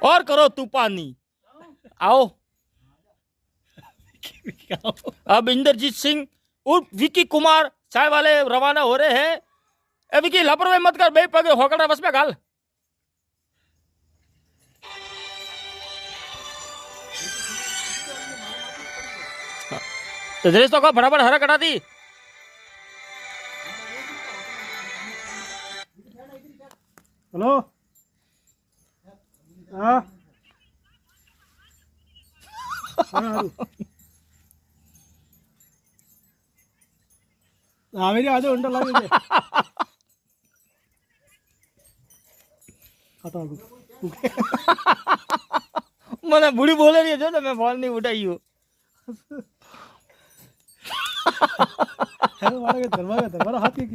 और करो तूफानी। आओ। अब इंद्रजीत सिंह उर्फ विकी कुमार चाय वाले रवाना हो रहे हैं। ए विकी लापरवाही मत कर, बे पगे होकड़ा बस में गाल। तो ड्रेस तो को फटाफट हरा कटा दी। हेलो हाँ मेरी आज उंडा लगे मैंने बुढ़ी बोले रही है जो मैं फोन नहीं उठाई हूँ। मारा हाथ की